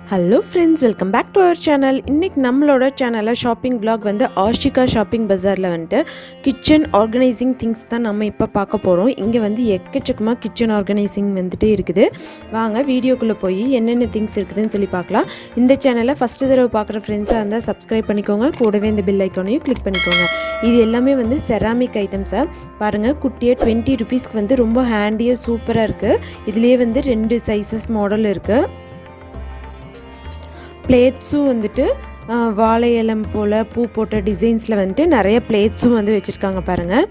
Hello friends, welcome back to our channel. இன்னைக்கு நம்மளோட சேனல்ல ஷாப்பிங் vlog வந்து ஆஷிகா ஷாப்பிங் பஜார்ல வந்து கிச்சன் ஆர்கனைசிங் திங்ஸ் தான் நம்ம இப்போ பார்க்க போறோம். இங்க வந்து எக்கச்சக்கமா கிச்சன் ஆர்கனைசிங் வந்துட்டே இருக்குது. வாங்க வீடியோக்குள்ள போய் என்னென்ன திங்ஸ் இருக்குதுன்னு சொல்லி பார்க்கலாம். இந்த சேனலை ஃபர்ஸ்ட் தடவை பார்க்குற ஃப்ரெண்ட்ஸா இருந்தா சப்ஸ்கிரைப் பண்ணிக்கோங்க. கூடவே இந்த பெல் ஐகானையும் கிளிக் பண்ணிக்கோங்க. இது எல்லாமே வந்து செராமிக் ஐட்டம்ஸா பாருங்க. குட்டியா 20 ரூபீஸ்க்கு வந்து ரொம்ப ஹேண்டியா சூப்பரா இருக்கு. இதுலயே வந்து 2 சைஸஸ் மாடல் இருக்கு. பிளேட்ஸும் வந்துட்டு வாழை இலம் போல் பூ போட்ட டிசைன்ஸில் வந்துட்டு நிறைய பிளேட்ஸும் வந்து வச்சுருக்காங்க பாருங்கள்.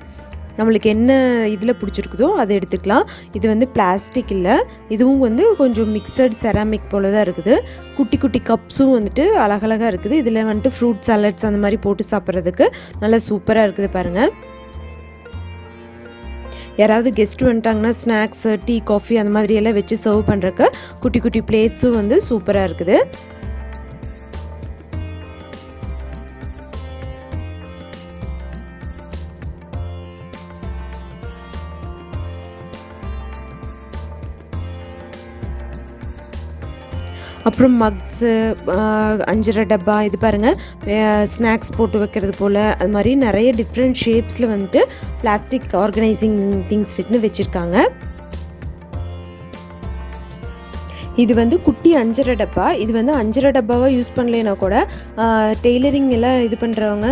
நம்மளுக்கு என்ன இதில் பிடிச்சிருக்குதோ அதை எடுத்துக்கலாம். இது வந்து பிளாஸ்டிக் இல்லை, இதுவும் வந்து கொஞ்சம் மிக்சட் செராமிக் போல் தான் இருக்குது. குட்டி குட்டி கப்ஸும் வந்துட்டு அழகழகாக இருக்குது. இதில் வந்துட்டு ஃப்ரூட் சாலட்ஸ் அந்த மாதிரி போட்டு சாப்பிட்றதுக்கு நல்லா சூப்பராக இருக்குது பாருங்கள். யாராவது கெஸ்ட்டு வந்துட்டாங்கன்னா ஸ்நாக்ஸு டீ காஃபி அந்த மாதிரி எல்லாம் வச்சு சர்வ் பண்ணுறக்கு குட்டி குட்டி பிளேட்ஸும் வந்து சூப்பராக இருக்குது. அப்புறம் மக்ஸு, 5 டப்பா, இது பாருங்கள் ஸ்நாக்ஸ் போட்டு வைக்கிறது போல் அது மாதிரி நிறைய டிஃப்ரெண்ட் ஷேப்ஸில் வந்துட்டு பிளாஸ்டிக் ஆர்கனைசிங் திங்ஸ் வந்து வச்சுருக்காங்க. இது வந்து குட்டி 5 டப்பா. இது வந்து 5 டப்பாவாக யூஸ் பண்ணலைன்னா கூட டெய்லரிங் எல்லாம் இது பண்ணுறவங்க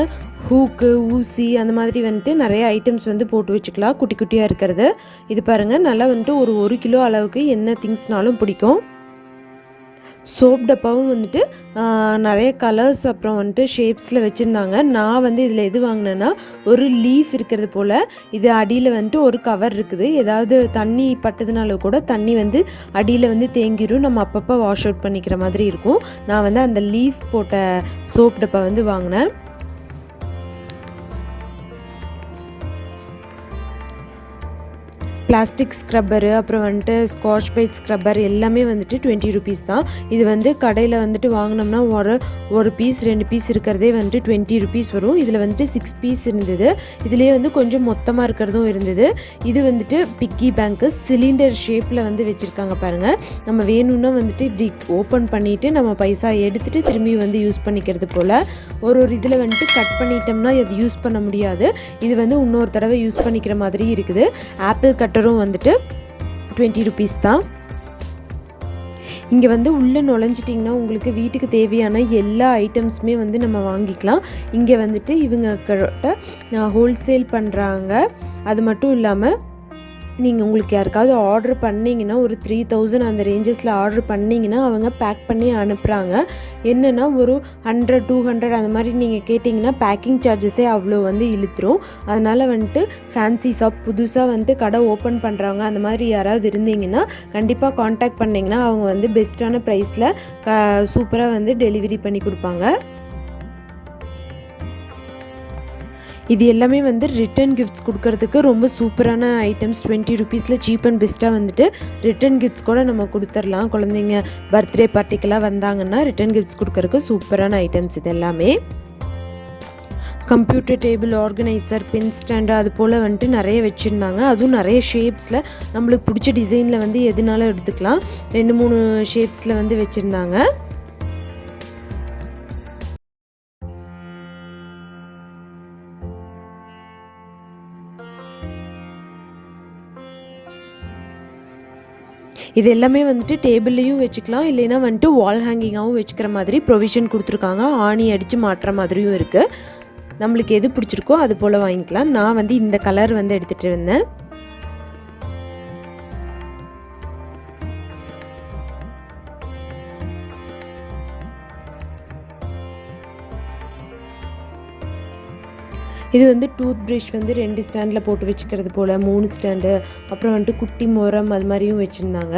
ஹூக்கு, ஊசி அந்த மாதிரி வந்துட்டு நிறைய ஐட்டம்ஸ் வந்து போட்டு வச்சுக்கலாம். குட்டி குட்டியாக இருக்கிறது. இது பாருங்கள் நல்லா வந்துட்டு ஒரு 1 கிலோ அளவுக்கு என்ன திங்ஸ்னாலும் பிடிக்கும். சோப் டப்பாவும் வந்துட்டு நிறைய கலர்ஸ் அப்புறம் வந்துட்டு ஷேப்ஸில் வச்சுருந்தாங்க. நான் வந்து இதில் எது வாங்கினேன்னா ஒரு லீஃப் இருக்கிறது போல். இது அடியில் வந்துட்டு ஒரு கவர் இருக்குது. ஏதாவது தண்ணி பட்டதுனால கூட தண்ணி வந்து அடியில் வந்து தேங்கிடும். நம்ம அப்பப்போ வாஷ் அவுட் பண்ணிக்கிற மாதிரி இருக்கும். நான் வந்து அந்த லீஃப் போட்ட சோப் டப்பா வந்து வாங்கினேன். பிளாஸ்டிக் ஸ்க்ரப்பரு அப்புறம் வந்துட்டு ஸ்காட்ச் பைட் ஸ்க்ரப்பர் எல்லாமே வந்துட்டு 20 ரூபீஸ் தான். இது வந்து கடையில் வந்துட்டு வாங்கினோம்னா ஒரு பீஸ் 2 பீஸ் இருக்கிறதே வந்துட்டு 20 ரூபீஸ் வரும். இதில் வந்துட்டு 6 பீஸ் இருந்தது. இதுலேயே வந்து கொஞ்சம் மொத்தமாக இருக்கிறதும் இருந்தது. இது வந்துட்டு பிக்கி பேங்க்கு சிலிண்டர் ஷேப்பில் வந்து வச்சுருக்காங்க பாருங்கள். நம்ம வேணும்னா வந்துட்டு இப்படி ஓப்பன் பண்ணிவிட்டு நம்ம பைசா எடுத்துகிட்டு திரும்பி வந்து யூஸ் பண்ணிக்கிறது போல். ஒரு இதில் வந்துட்டு கட் பண்ணிட்டோம்னா அது யூஸ் பண்ண முடியாது. இது வந்து இன்னொரு தடவை யூஸ் பண்ணிக்கிற மாதிரி இருக்குது. ஆப்பிள் கட்டரும் வந்துட்டு 20 ரூபீஸ் தான். இங்கே வந்து உள்ளே நுழைஞ்சிட்டிங்கன்னா உங்களுக்கு வீட்டுக்கு தேவையான எல்லா ஐட்டம்ஸுமே வந்து நம்ம வாங்கிக்கலாம். இங்கே வந்துட்டு இவங்க கிட்ட ஹோல்சேல் பண்ணுறாங்க. அது மட்டும் இல்லாமல் நீங்கள் உங்களுக்கு யாருக்காவது ஆர்டர் பண்ணிங்கன்னா ஒரு 3000 அந்த ரேஞ்சஸில் ஆர்டர் பண்ணிங்கன்னா அவங்க பேக் பண்ணி அனுப்புகிறாங்க. என்னென்னா ஒரு 100-200 அந்த மாதிரி நீங்கள் கேட்டிங்கன்னா பேக்கிங் சார்ஜஸே அவ்வளோ வந்து இழுத்துரும். அதனால் வந்துட்டு ஃபேன்சி ஷாப் புதுசாக வந்துட்டு கடை ஓப்பன் பண்ணுறாங்க அந்த மாதிரி யாராவது இருந்தீங்கன்னா கண்டிப்பாக காண்டாக்ட் பண்ணிங்கன்னா அவங்க வந்து பெஸ்ட்டான ப்ரைஸில் சூப்பராக வந்து டெலிவரி பண்ணி கொடுப்பாங்க. இது எல்லாமே வந்து ரிட்டன் கிஃப்ட்ஸ் கொடுக்கறதுக்கு ரொம்ப சூப்பரான ஐட்டம்ஸ். 20 ரூபீஸில் சீப் அண்ட் பெஸ்ட்டாக வந்துட்டு ரிட்டன் கிஃப்ட்ஸ் கூட நம்ம கொடுத்துடலாம். குழந்தைங்க பர்த்டே பார்ட்டிக்கெல்லாம் வந்தாங்கன்னா ரிட்டன் கிஃப்ட்ஸ் கொடுக்கறதுக்கு சூப்பரான ஐட்டம்ஸ் இது எல்லாமே. Computer table, organiser, pen stand அது போல் வந்துட்டு நிறைய வச்சுருந்தாங்க. அதுவும் நிறைய ஷேப்ஸில் நம்மளுக்கு பிடிச்ச டிசைனில் வந்து எதுனாலும் எடுத்துக்கலாம். 2-3 ஷேப்ஸில் வந்து வச்சுருந்தாங்க. இது எல்லாமே வந்துட்டு டேபிள்லேயும் வச்சுக்கலாம், இல்லைன்னா வந்துட்டு வால் ஹேங்கிங்காகவும் வச்சுக்கிற மாதிரி ப்ரொவிஷன் கொடுத்துருக்காங்க. ஆணி அடித்து மாட்டுற மாதிரியும் இருக்குது. நம்மளுக்கு எது பிடிச்சிருக்கோ அது போல் வாங்கிக்கலாம். நான் வந்து இந்த கலர் வந்து எடுத்துகிட்டு இருந்தேன். இது வந்து டூத் ப்ரஷ் வந்து 2 ஸ்டாண்டில் போட்டு வச்சுக்கிறது போல், 3 ஸ்டாண்டு, அப்புறம் வந்துட்டு குட்டி மோரம் அது மாதிரியும் வச்சுருந்தாங்க.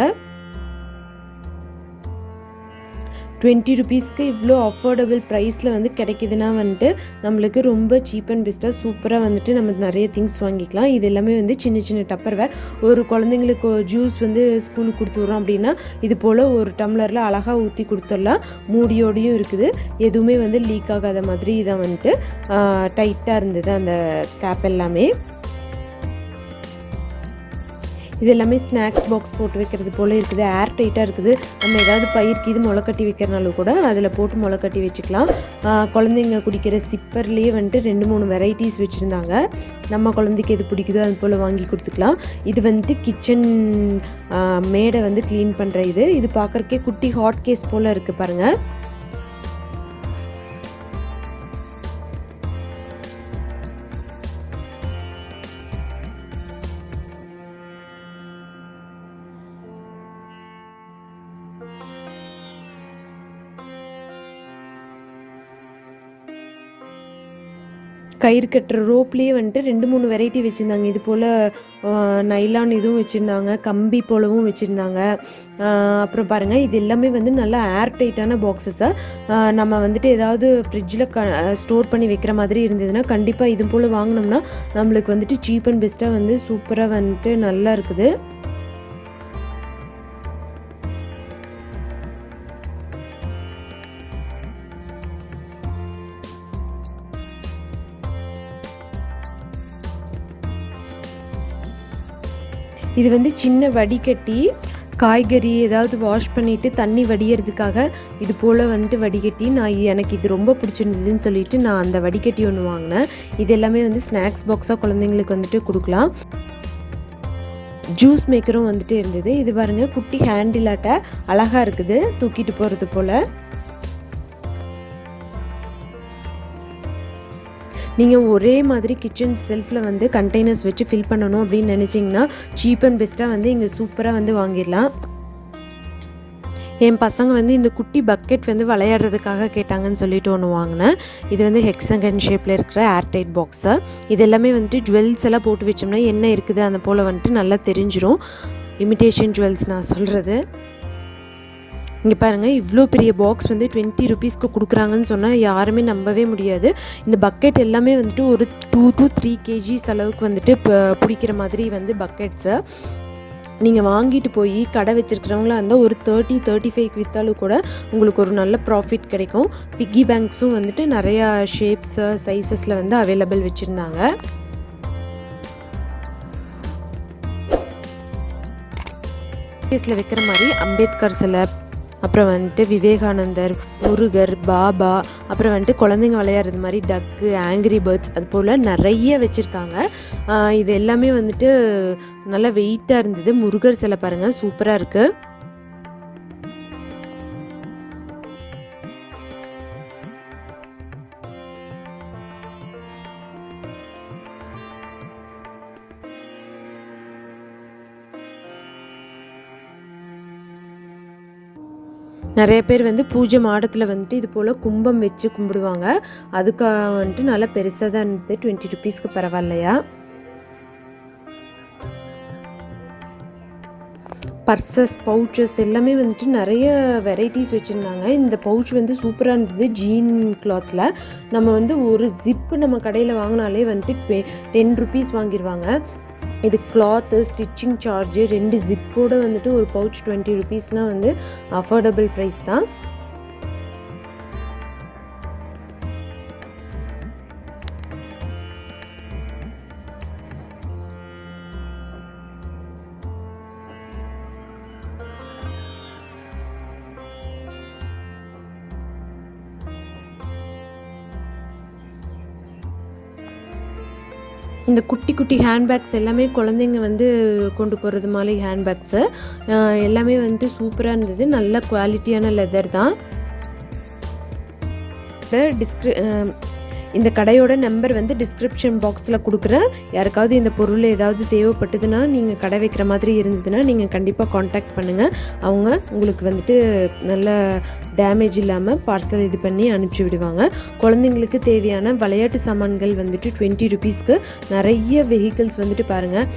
20 ரூபீஸ்க்கு இவ்வளோ அஃபோர்டபுள் ப்ரைஸில் வந்து கிடைக்கிதுன்னா வந்துட்டு நம்மளுக்கு ரொம்ப சீப் அண்ட் பெஸ்ட்டாக சூப்பராக வந்துட்டு நம்ம நிறைய திங்ஸ் வாங்கிக்கலாம். இது எல்லாமே வந்து சின்ன சின்ன டப்பர்வேர். ஒரு குழந்தைங்களுக்கு ஜூஸ் வந்து ஸ்கூலுக்கு கொடுத்துட்றோம் அப்படின்னா இது போல் ஒரு டம்ளரில் அழகாக ஊற்றி கொடுத்துடலாம். மூடியோடையும் இருக்குது. எதுவுமே வந்து லீக் ஆகாத மாதிரி இதான் வந்துட்டு டைட்டாக இருந்தது அந்த கேப் எல்லாமே. இது எல்லாமே ஸ்நாக்ஸ் பாக்ஸ் போட்டு வைக்கிறது போல் இருக்குது. ஏர் டைட்டாக இருக்குது. நம்ம ஏதாவது பயிருக்கு இது முளை கட்டி வைக்கிறனாலும் கூட அதில் போட்டு முளை கட்டி வச்சுக்கலாம். குழந்தைங்க குடிக்கிற சிப்பர்லேயே வந்துட்டு 2-3 வெரைட்டிஸ் வச்சுருந்தாங்க. நம்ம குழந்தைக்கு எது பிடிக்குதோ அது போல் வாங்கி கொடுத்துக்கலாம். இது வந்துட்டு கிச்சன் மேடை வந்து க்ளீன் பண்ணுற இது பார்க்குறக்கே குட்டி ஹாட் கேஸ் போல் இருக்குது பாருங்கள். கயிறு கட்டுற ரோப்லேயே வந்துட்டு 2-3 வெரைட்டி வச்சுருந்தாங்க. இது போல் நைலான் இதுவும் வச்சுருந்தாங்க, கம்பி போலவும் வச்சுருந்தாங்க. அப்புறம் பாருங்கள், இது எல்லாமே வந்து நல்லா ஏர் டைட்டான பாக்ஸஸாக நம்ம வந்துட்டு ஏதாவது ஃப்ரிட்ஜில் ஸ்டோர் பண்ணி வைக்கிற மாதிரி இருந்ததுன்னா கண்டிப்பாக இது போல் வாங்கினோம்னா நம்மளுக்கு வந்துட்டு சீப் அண்ட் பெஸ்ட்டாக வந்து சூப்பராக வந்துட்டு நல்லா இருக்குது. இது வந்து சின்ன வடிகட்டி, காய்கறி ஏதாவது வாஷ் பண்ணிவிட்டு தண்ணி வடிகிறதுக்காக இது போல் வந்துட்டு வடிகட்டி, எனக்கு இது ரொம்ப பிடிச்சிருந்ததுன்னு சொல்லிட்டு நான் அந்த வடிகட்டி ஒன்று வாங்கினேன். இது எல்லாமே வந்து ஸ்நாக்ஸ் பாக்ஸாக குழந்தைங்களுக்கு வந்துட்டு கொடுக்கலாம். ஜூஸ் மேக்கரும் வந்துட்டு இருந்தது. இது பாருங்கள், குட்டி ஹேண்டிலாட்ட அழகாக இருக்குது, தூக்கிட்டு போகிறது போல். நீங்கள் ஒரே மாதிரி கிச்சன் செல்ஃபில் வந்து கண்டெய்னர்ஸ் வச்சு ஃபில் பண்ணணும் அப்படின்னு நினச்சிங்கன்னா சீப் அண்ட் பெஸ்ட்டாக வந்து இங்கே சூப்பராக வந்து வாங்கிடலாம். என் பசங்க வந்து இந்த குட்டி பக்கெட் வந்து விளையாடுறதுக்காக கேட்டாங்கன்னு சொல்லிட்டு ஒன்று வாங்கினேன். இது வந்து ஹெக்ஸகன் ஷேப்பில் இருக்கிற ஏர்டைட் பாக்ஸு. இது எல்லாமே வந்துட்டு ஜுவல்ஸ் எல்லாம் போட்டு வச்சோம்னா என்ன இருக்குது அந்த போல் வந்துட்டு நல்லா தெரிஞ்சிரும். இமிட்டேஷன் ஜுவல்ஸ் நான் சொல்கிறது. இங்கே பாருங்கள், இவ்வளோ பெரிய பாக்ஸ் வந்து 20 ருபீஸ்க்கு கொடுக்குறாங்கன்னு சொன்னால் யாருமே நம்பவே முடியாது. இந்த பக்கெட் எல்லாமே வந்துட்டு ஒரு 2 to 3 kgs அளவுக்கு வந்துட்டு பிடிக்கிற மாதிரி வந்து பக்கெட்ஸை நீங்கள் வாங்கிட்டு போய் கடை வச்சுருக்கிறவங்களா இருந்தால் ஒரு 30-35 விற்றாலும் கூட உங்களுக்கு ஒரு நல்ல ப்ராஃபிட் கிடைக்கும். பிக்கி பேங்க்ஸும் வந்துட்டு நிறையா ஷேப்ஸு சைஸஸில் வந்து அவைலபிள் வச்சுருந்தாங்க. கேஸில் வைக்கிற மாதிரி அம்பேத்கர் சிலை, அப்புறம் வந்துட்டு விவேகானந்தர், முருகர், பாபா, அப்புறம் வந்துட்டு குழந்தைங்க விளையாடுறது மாதிரி டக்கு, ஆங்கிரி பேர்ட்ஸ், அது போல் நிறைய வச்சுருக்காங்க. இது எல்லாமே வந்துட்டு நல்லா வெயிட்டாக இருந்தது. முருகர் சிலை பாருங்கள், சூப்பராக இருக்குது. நிறைய பேர் வந்து பூஜை மாடத்தில் வந்துட்டு இது போல் கும்பம் வச்சு கும்பிடுவாங்க. அதுக்காக வந்துட்டு நல்லா பெருசாக தான் இருந்தது. 20 ருபீஸ்க்கு பரவாயில்லையா. பர்சஸ், பவுச்சஸ் எல்லாமே வந்துட்டு நிறைய வெரைட்டிஸ் வச்சுருந்தாங்க. இந்த பவுச் வந்து சூப்பராக இருந்தது. ஜீன் கிளாத்தில் நம்ம வந்து ஒரு ஜிப்பு நம்ம கடையில் வாங்கினாலே வந்துட்டு 10 ருபீஸ் வாங்கிடுவாங்க. இது கிளாத்து, ஸ்டிச்சிங் சார்ஜு, 2 ஜிப்போடு வந்துட்டு ஒரு பவுச் 20 ருபீஸ்னால் வந்து அஃபோர்டபுள் ப்ரைஸ் தான். இந்த குட்டி குட்டி ஹேண்ட்பேக்ஸ் எல்லாமே குழந்தைங்க வந்து கொண்டு போகிறது மாதிரி ஹேண்ட்பேக்ஸு எல்லாமே வந்துட்டு சூப்பராக இருந்தது. நல்ல குவாலிட்டியான லெதர் தான். இந்த கடையோட நம்பர் வந்து டிஸ்கிரிப்ஷன் பாக்ஸில் கொடுக்குறேன். யாருக்காவது இந்த பொருள் ஏதாவது தேவைப்பட்டதுன்னா, நீங்கள் கடை வைக்கிற மாதிரி இருந்ததுன்னா நீங்கள் கண்டிப்பாக காண்டாக்ட் பண்ணுங்கள். அவங்க உங்களுக்கு வந்துட்டு நல்ல டேமேஜ் இல்லாமல் பார்சல் இது பண்ணி அனுப்பிச்சி விடுவாங்க. குழந்தைங்களுக்கு தேவையான விளையாட்டு சாமான்கள் வந்துட்டு 20 ருபீஸ்க்கு நிறைய வெஹிக்கிள்ஸ் வந்துட்டு பாருங்கள்,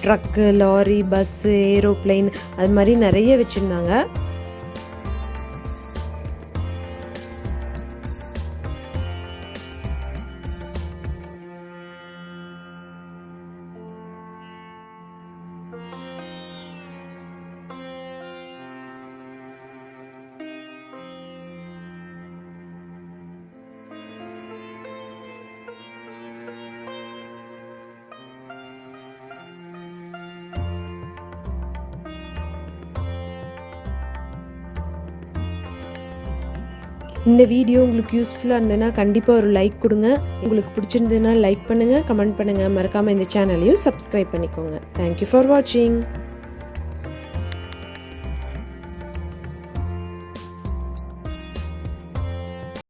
ட்ரக்கு, லாரி, பஸ்ஸு, ஏரோப்ளைன், அது மாதிரி நிறைய வச்சுருந்தாங்க. இந்த வீடியோ உங்களுக்கு யூஸ்ஃபுல்லாக இருந்ததுன்னா கண்டிப்பாக ஒரு லைக் கொடுங்க. உங்களுக்கு பிடிச்சிருந்ததுன்னா லைக் பண்ணுங்கள், கமெண்ட் பண்ணுங்கள். மறக்காமல் இந்த சேனலையும் சப்ஸ்கிரைப் பண்ணிக்கோங்க. தேங்க்யூ ஃபார் வாட்சிங்.